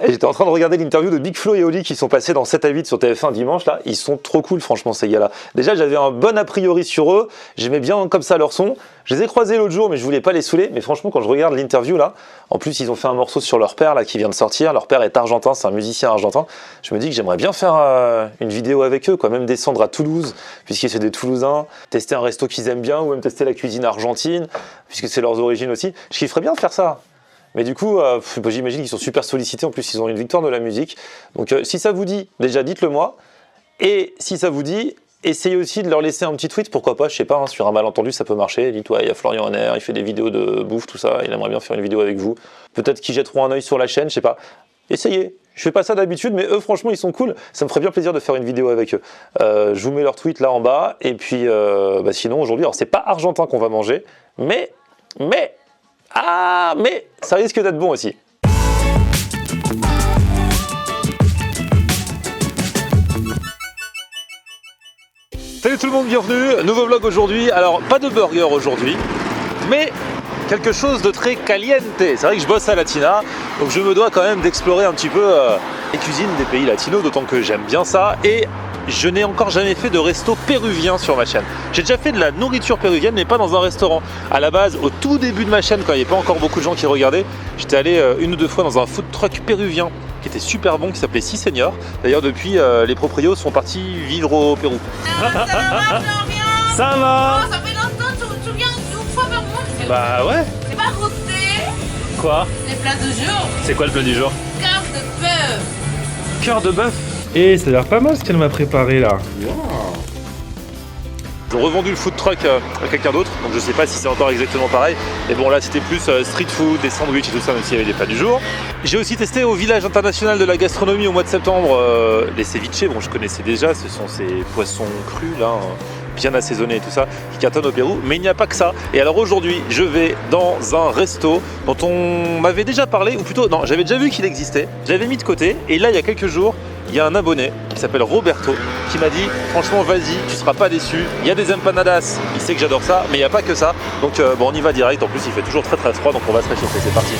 Et j'étais en train de regarder l'interview de Big Flo et Oli qui sont passés dans 7 à 8 sur TF1 dimanche. Là, ils sont trop cool, franchement, ces gars-là. Déjà, j'avais un bon a priori sur eux. J'aimais bien comme ça leur son. Je les ai croisés l'autre jour, mais je voulais pas les saouler. Mais franchement, quand je regarde l'interview là, en plus, ils ont fait un morceau sur leur père là qui vient de sortir. Leur père est argentin, c'est un musicien argentin. Je me dis que j'aimerais bien faire une vidéo avec eux, quoi. Même descendre à Toulouse, puisque c'est des Toulousains. Tester un resto qu'ils aiment bien, ou même tester la cuisine argentine, puisque c'est leurs origines aussi. Je kifferais bien de faire ça. Mais du coup, j'imagine qu'ils sont super sollicités. En plus, ils ont une victoire de la musique. Donc, si ça vous dit, déjà, dites-le moi. Et si ça vous dit, essayez aussi de leur laisser un petit tweet. Pourquoi pas, je sais pas, hein, sur un malentendu, ça peut marcher. Dites-toi, il y a Florian Honner, il fait des vidéos de bouffe, tout ça. Il aimerait bien faire une vidéo avec vous. Peut-être qu'ils jetteront un œil sur la chaîne, je sais pas. Essayez. Je fais pas ça d'habitude, mais eux, franchement, ils sont cool. Ça me ferait bien plaisir de faire une vidéo avec eux. Je vous mets leur tweet là en bas. Et puis, sinon, aujourd'hui, alors, c'est pas argentin qu'on va manger, mais ça risque d'être bon aussi. Salut tout le monde, bienvenue, nouveau vlog aujourd'hui. Alors pas de burger aujourd'hui, mais quelque chose de très caliente. C'est vrai que je bosse à Latina, donc je me dois quand même d'explorer un petit peu les cuisines des pays latinos, d'autant que j'aime bien ça. Et je n'ai encore jamais fait de resto péruvien sur ma chaîne. J'ai déjà fait de la nourriture péruvienne, mais pas dans un restaurant. À la base, au tout début de ma chaîne, quand il n'y avait pas encore beaucoup de gens qui regardaient, j'étais allé une ou deux fois dans un food truck péruvien qui était super bon, qui s'appelait Si Senior. D'ailleurs, depuis, les proprios sont partis vivre au Pérou. Ça va, Florian? Ça va? Oh, ça fait longtemps, tu viens une fois par mois. Bah ouais. C'est pas goûté Quoi? les plats du jour. C'est quoi le plat du jour? Cœur de bœuf. Cœur de bœuf. Et ça a l'air pas mal ce qu'elle m'a préparé là. J'ai revendu le food truck à quelqu'un d'autre, donc je sais pas si c'est encore exactement pareil. Mais bon, là c'était plus street food, des sandwichs et tout ça, même s'il y avait des plats du jour. J'ai aussi testé au village international de la gastronomie au mois de septembre les ceviches. Bon, je connaissais déjà, ce sont ces poissons crus là, bien assaisonnés et tout ça, qui cartonnent au Pérou. Mais il n'y a pas que ça. Et alors aujourd'hui, je vais dans un resto dont on m'avait déjà parlé, ou plutôt, non, j'avais déjà vu qu'il existait. Je l'avais mis de côté, et là il y a quelques jours, il y a un abonné qui s'appelle Roberto qui m'a dit franchement vas-y, tu seras pas déçu, il y a des empanadas, il sait que j'adore ça, mais il n'y a pas que ça, donc bon, on y va direct. En plus il fait toujours très très froid, donc on va se réchauffer, c'est parti.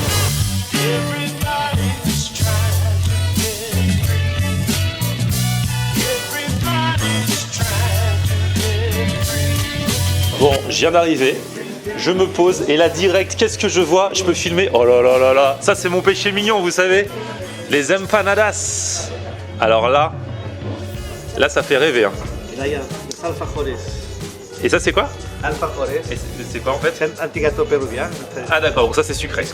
Bon, je viens d'arriver, je me pose et là direct, qu'est-ce que je vois? Je peux filmer, oh là là là là, ça c'est mon péché mignon, vous savez, les empanadas. Alors là ça fait rêver. Hein. Et là, il y a les alfajores. Et ça c'est quoi? Alfajores. Et c'est quoi en fait? C'est un petit gâteau péruvien. Ah d'accord, donc ça c'est sucré.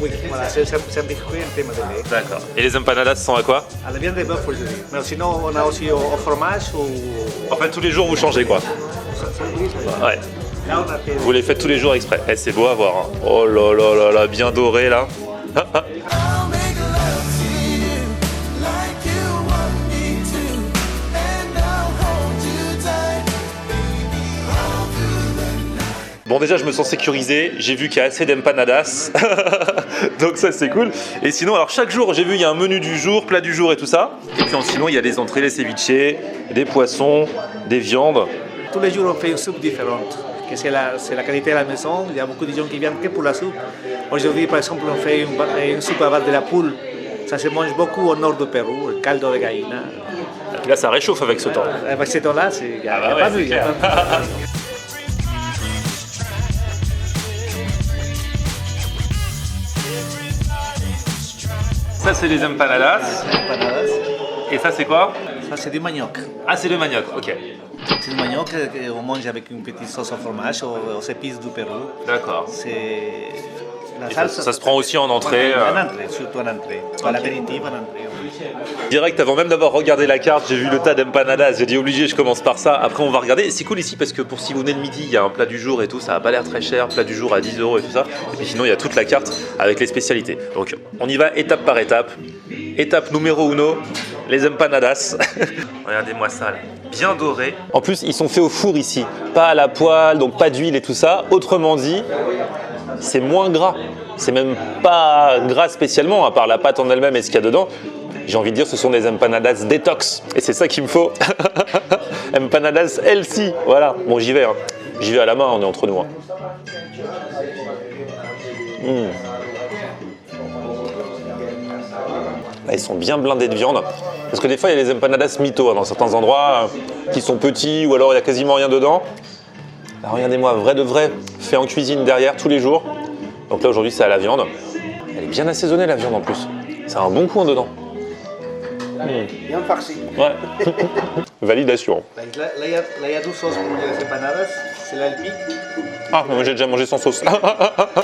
Oui, voilà, c'est un biscuit en thème de lait. D'accord. Et les empanadas sont à quoi? À la viande de bœuf aujourd'hui. Mais sinon, on a aussi au fromage ou... En fait tous les jours vous changez quoi? Ouais. Là, on a fait... Vous les faites tous les jours exprès. Eh, c'est beau à voir. Hein. Oh là là là là, bien doré là. Bon déjà je me sens sécurisé, j'ai vu qu'il y a assez d'empanadas, donc ça c'est cool. Et sinon alors chaque jour j'ai vu il y a un menu du jour, plat du jour et tout ça. Et puis sinon il y a des entrées, les ceviches, des poissons, des viandes. Tous les jours, on fait une soupe différente. Que c'est la qualité de la maison. Il y a beaucoup de gens qui viennent que pour la soupe. Aujourd'hui, par exemple, on fait une soupe à base de la poule. Ça se mange beaucoup au nord du Pérou, le caldo de gallina. Et puis là ça réchauffe avec ce temps. Avec ce temps-là, il n'y a, pas mieux. Ça c'est les empanadas. Et ça c'est quoi? Ça, c'est du manioc. Ah c'est le manioc, ok. C'est du manioc qu'on mange avec une petite sauce au fromage, aux épices du Pérou. D'accord. C'est... La salsa, ça se prend aussi en entrée. En entrée, surtout en entrée. À l'apéritif, en entrée. Direct, avant même d'avoir regardé la carte, j'ai vu le tas d'empanadas. J'ai dit obligé, je commence par ça. Après, on va regarder. C'est cool ici parce que pour si vous venez le midi, il y a un plat du jour et tout. Ça n'a pas l'air très cher. Plat du jour à 10 € et tout ça. Et puis sinon, il y a toute la carte avec les spécialités. Donc, on y va étape par étape. Étape numéro 1, les empanadas. Regardez-moi ça, là. Bien doré. En plus, ils sont faits au four ici. Pas à la poêle, donc pas d'huile et tout ça. Autrement dit, c'est moins gras. C'est même pas gras spécialement, à part la pâte en elle-même et ce qu'il y a dedans. J'ai envie de dire, ce sont des empanadas détox. Et c'est ça qu'il me faut. Empanadas healthy. Voilà. Bon, j'y vais. Hein. J'y vais à la main, on est entre nous. Hein. Là, ils sont bien blindés de viande. Parce que des fois, il y a les empanadas mito dans certains endroits qui sont petits ou alors il n'y a quasiment rien dedans. Là, regardez-moi, vrai de vrai, fait en cuisine derrière tous les jours. Donc là, aujourd'hui, c'est à la viande. Elle est bien assaisonnée, la viande en plus. Ça a un bon coup en dedans. Bien farci. Ouais. Validation. Là, il y a deux sauces pour les empanadas. C'est là le pic. Ah, moi j'ai déjà mangé sans sauce.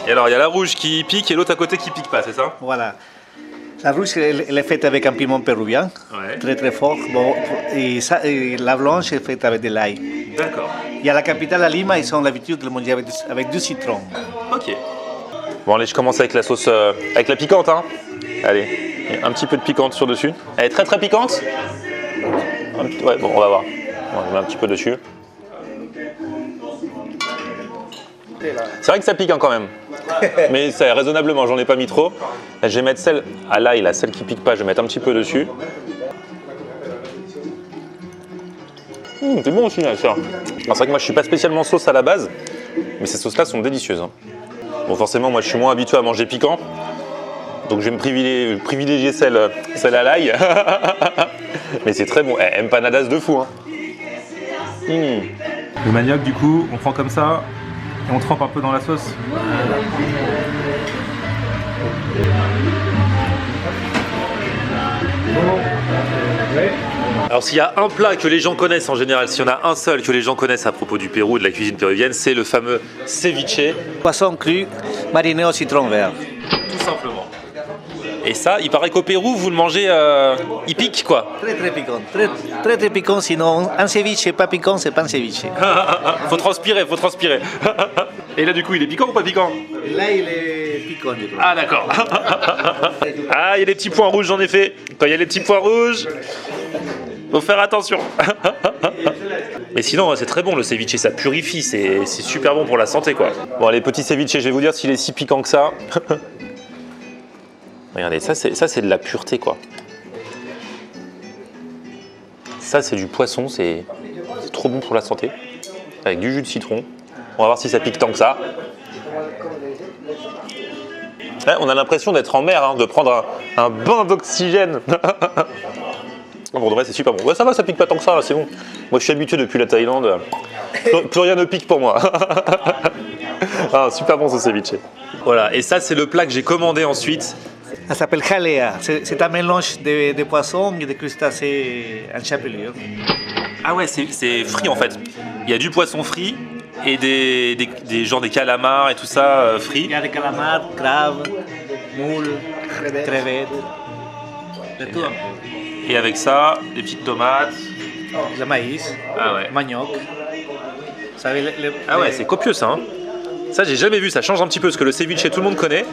Et alors, il y a la rouge qui pique et l'autre à côté qui pique pas, c'est ça? Voilà. La rouge, elle est faite avec un piment péruvien, Ouais. très très fort. Bon, et la blanche est faite avec de l'ail. D'accord. Et à la capitale, à Lima, ils ont l'habitude de le manger avec du citron. Ok. Bon, allez, je commence avec la sauce, avec la piquante, hein. Allez, un petit peu de piquante sur dessus. Elle est très très piquante. Ouais, bon, on va voir. Bon, je mets un petit peu dessus. C'est vrai que ça pique hein, quand même. Mais c'est raisonnablement, j'en ai pas mis trop. Là, je vais mettre celle à l'ail, là, celle qui pique pas, je vais mettre un petit peu dessus. C'est bon aussi, là, ça. Alors, c'est vrai que moi, je suis pas spécialement sauce à la base, mais ces sauces-là sont délicieuses. Hein. Bon, forcément, moi, je suis moins habitué à manger piquant, donc je vais me privilégier celle à l'ail. Mais c'est très bon. Empanadas de fou. Hein. Le manioc, du coup, on prend comme ça et on trempe un peu dans la sauce. Alors s'il y a un plat que les gens connaissent en général, s'il y en a un seul que les gens connaissent à propos du Pérou, de la cuisine péruvienne, c'est le fameux ceviche. Poisson cru mariné au citron vert. Tout simplement. Et ça, il paraît qu'au Pérou, vous le mangez, il pique quoi. Très très piquant. Très très piquant, sinon un ceviche pas piquant, c'est pas un ceviche. Faut transpirer, faut transpirer. Et là du coup, il est piquant ou pas piquant? Là, il est piquant, je crois. Ah d'accord. Ah, il y a des petits points rouges en effet. Quand il y a les petits points rouges, faut faire attention. Mais sinon, c'est très bon le ceviche, ça purifie, c'est super bon pour la santé quoi. Bon, les petits ceviches, je vais vous dire s'il est si piquant que ça. Regardez, ça c'est de la pureté quoi. Ça c'est du poisson, c'est trop bon pour la santé. Avec du jus de citron. On va voir si ça pique tant que ça. Ouais, on a l'impression d'être en mer, hein, de prendre un bain d'oxygène. Bon, de vrai, c'est super bon. Ouais, ça va, ça pique pas tant que ça, c'est bon. Moi, je suis habitué depuis la Thaïlande. Plus rien ne pique pour moi. Ah, super bon ce ceviche. Voilà, et ça, c'est le plat que j'ai commandé ensuite. Ça s'appelle jalea. C'est un mélange de poissons et de crustacés en chapelure. Ah ouais, c'est frit en fait. Il y a du poisson frit et des calamars et tout ça frits. Il y a des calamars, crabes, moules, crevettes, de tout. Et avec ça, des petites tomates. Le maïs, Ah ouais. manioc. Vous savez, Ah ouais, c'est copieux ça. Hein. Ça, j'ai jamais vu. Ça change un petit peu parce que le ceviche, tout le monde connaît.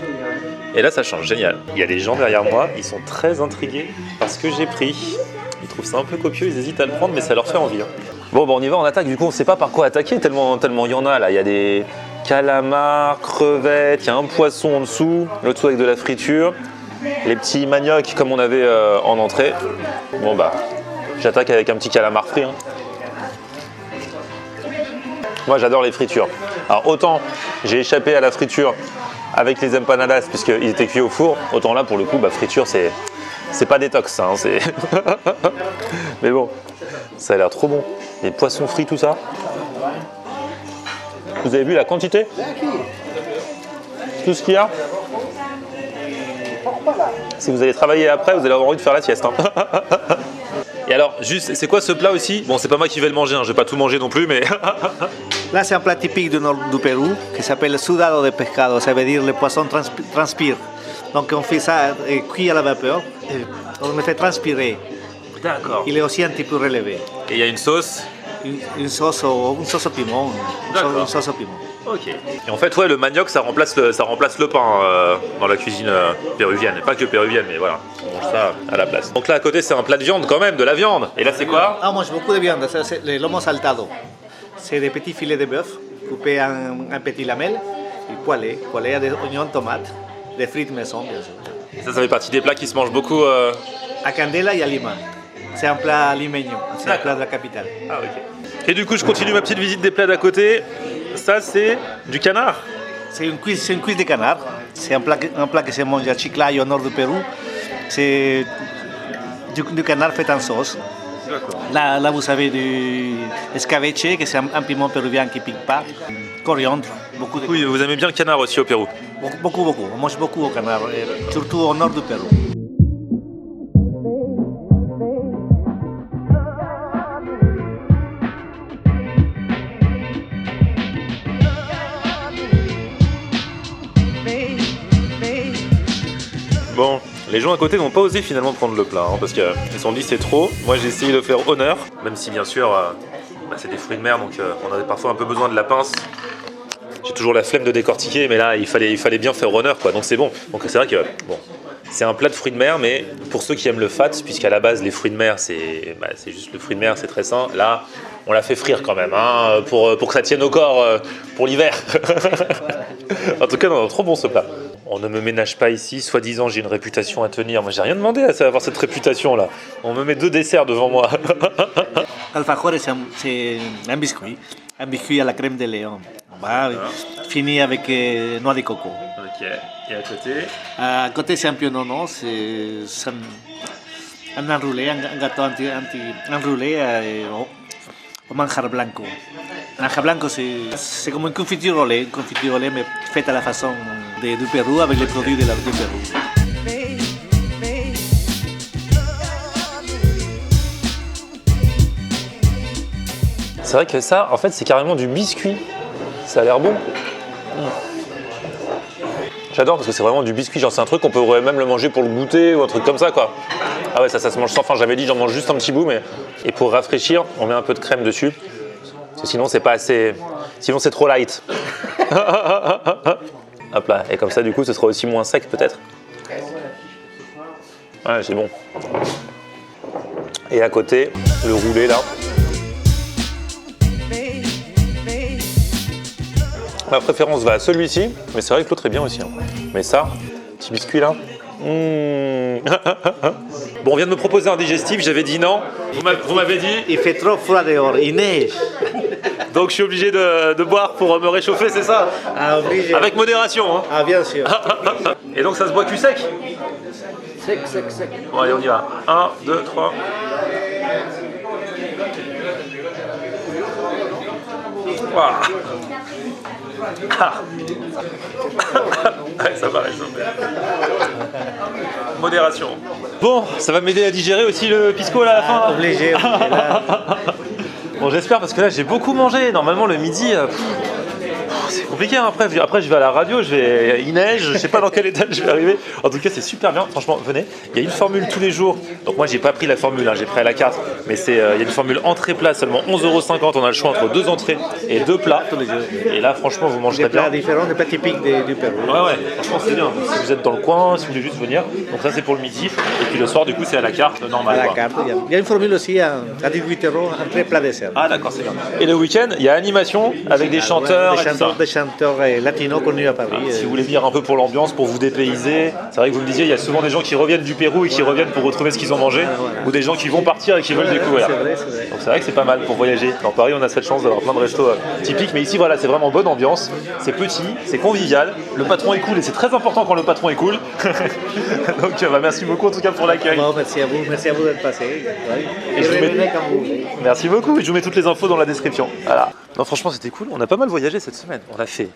Et là, ça change. Génial. Il y a des gens derrière moi. Ils sont très intrigués par ce que j'ai pris. Ils trouvent ça un peu copieux. Ils hésitent à le prendre, mais ça leur fait envie. Hein. Bon, on y va. On attaque. Du coup, on sait pas par quoi attaquer tellement il y en a là. Il y a des calamars, crevettes. Il y a un poisson en dessous. Le tout avec de la friture. Les petits maniocs comme on avait en entrée. Bon bah, j'attaque avec un petit calamar frit. Hein. Moi j'adore les fritures. Alors autant j'ai échappé à la friture avec les empanadas puisqu'ils étaient cuits au four, autant là pour le coup bah, friture c'est pas détox hein, c'est. Mais bon, ça a l'air trop bon. Les poissons frits tout ça. Vous avez vu la quantité? Tout ce qu'il y a? Si vous allez travailler après, vous allez avoir envie de faire la sieste. Hein. Et alors, juste, c'est quoi ce plat aussi? Bon, c'est pas moi qui vais le manger, hein, je vais pas tout manger non plus, mais... Là, c'est un plat typique du nord du Pérou qui s'appelle sudado de pescado, ça veut dire le poisson transpire. Donc, on fait ça cuit à la vapeur, et on le fait transpirer. D'accord. Il est aussi un petit peu relevé. Et il y a une sauce? Une sauce au piment. Une sauce au piment. Ok. Et en fait, ouais, le manioc, ça remplace le pain dans la cuisine péruvienne. Pas que péruvienne, mais voilà, on mange ça à la place. Donc là, à côté, c'est un plat de viande quand même, de la viande. Et là, c'est quoi? On mange beaucoup de viande, c'est le lomo saltado. C'est des petits filets de bœuf coupés en petits lamelles et poêlés à des oignons, tomates, des frites maison, bien sûr. Et ça fait partie des plats qui se mangent beaucoup. À Candela et à Lima. C'est un plat limeño, c'est un plat de la capitale. Ah, ok. Et du coup, je continue ma petite visite des plats d'à côté. Ça, c'est du canard. C'est une cuisse de canard. C'est un plat qui se mange à Chiclayo, au nord du Pérou. C'est du canard fait en sauce. Là, vous avez du escabeche, que c'est un piment péruvien qui ne pique pas. Coriandre, beaucoup de... Oui, vous aimez bien le canard aussi au Pérou. Beaucoup. On mange beaucoup au canard, surtout au nord du Pérou. Bon, les gens à côté n'ont pas osé finalement prendre le plat, hein, parce qu'ils se sont dit c'est trop. Moi j'ai essayé de faire honneur, même si bien sûr c'est des fruits de mer, donc on a parfois un peu besoin de la pince. J'ai toujours la flemme de décortiquer, mais là il fallait bien faire honneur, quoi. Donc c'est bon. Donc c'est vrai que bon, c'est un plat de fruits de mer, mais pour ceux qui aiment le fat, puisqu'à la base les fruits de mer c'est juste le fruit de mer, c'est très sain. Là on l'a fait frire quand même, hein, pour que ça tienne au corps pour l'hiver. En tout cas, non, trop bon ce plat. On ne me ménage pas ici, soi-disant j'ai une réputation à tenir. Moi j'ai rien demandé à avoir cette réputation là. On me met 2 desserts devant moi. Alfajor, c'est un biscuit à la crème de Léon. Fini avec noix de coco. Ok, et à côté À côté, c'est un pionono, c'est un enroulé, un gâteau enroulé au manjar blanco. Le manjar blanco, c'est comme une confiture au lait mais faite à la façon du Pérou avec les produits du Pérou. C'est vrai que ça, en fait, c'est carrément du biscuit. Ça a l'air bon. J'adore parce que c'est vraiment du biscuit. Genre, c'est un truc qu'on pourrait même le manger pour le goûter ou un truc comme ça, quoi. Ah ouais, ça se mange sans fin. J'avais dit, j'en mange juste un petit bout, mais et pour rafraîchir, on met un peu de crème dessus. Parce que sinon, c'est pas assez. Sinon, c'est trop light. Hop là. Et comme ça, du coup, ce sera aussi moins sec, peut-être. Ouais, c'est bon. Et à côté, le roulé là. Ma préférence va à celui-ci, mais c'est vrai que l'autre est bien aussi. Hein. Mais ça, petit biscuit là. Bon, on vient de me proposer un digestif, j'avais dit non. Vous m'avez dit. Il fait trop froid dehors, il neige. Donc je suis obligé de boire pour me réchauffer, c'est ça? Ah, obligé. Avec modération. Hein. Ah, bien sûr. Et donc ça se boit cul sec? Sec. Bon, allez, on y va. 1, 2, 3. Wow. Ah. Ouais, ça va réchauffer. Modération. Bon, ça va m'aider à digérer aussi le pisco là à la fin. Obligé. Bon, j'espère parce que là j'ai beaucoup mangé. Normalement le midi, c'est compliqué. Hein. Après je vais à la radio, il neige, je sais pas dans quel état je vais arriver. En tout cas c'est super bien. Franchement, venez. Il y a une formule tous les jours. Donc moi j'ai pas pris la formule, hein, j'ai pris à la carte. Mais il y a une formule entrée-plat seulement 11,50 €. On a le choix entre 2 entrées et 2 plats. Et là franchement vous mangez très bien. Des plats différents, des plats typiques du Pérou. Ouais, franchement c'est bien. Si vous êtes dans le coin, si vous voulez juste venir. Donc ça c'est pour le midi. Et puis le soir du coup c'est à la carte normale. À la carte. Il y a une formule aussi à 18 €, entrée plat dessert. Ah d'accord, c'est bien. Et le week-end, il y a animation avec des chanteurs. Des chanteurs latinos connus à Paris. Si vous voulez venir un peu pour l'ambiance, pour vous dépayser, c'est vrai que vous me disiez, il y a souvent des gens qui reviennent du Pérou et qui reviennent pour retrouver ce qu'ils ont mangé, ou des gens qui vont partir et qui veulent découvrir. C'est vrai. Donc c'est vrai que c'est pas mal pour voyager. Dans Paris, on a cette chance d'avoir plein de restos typiques, mais ici voilà, c'est vraiment bonne ambiance, c'est petit, c'est convivial, le patron est cool et c'est très important quand le patron est cool. Donc merci beaucoup en tout cas pour l'accueil. Bon, merci à vous d'être passé. Et je vous mets... Merci beaucoup, je vous mets toutes les infos dans la description. Voilà. Non franchement c'était cool, on a pas mal voyagé cette semaine. On a fait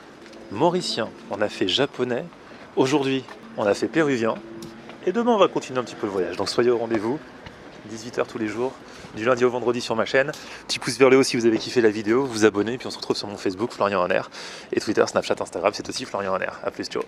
mauricien, on a fait japonais, aujourd'hui on a fait péruvien, et demain on va continuer un petit peu le voyage. Donc soyez au rendez-vous, 18 h tous les jours, du lundi au vendredi sur ma chaîne. Petit pouce vers le haut si vous avez kiffé la vidéo, vous abonnez, puis on se retrouve sur mon Facebook, Florian Honner, et Twitter, Snapchat, Instagram, c'est aussi Florian Honner. A plus, ciao.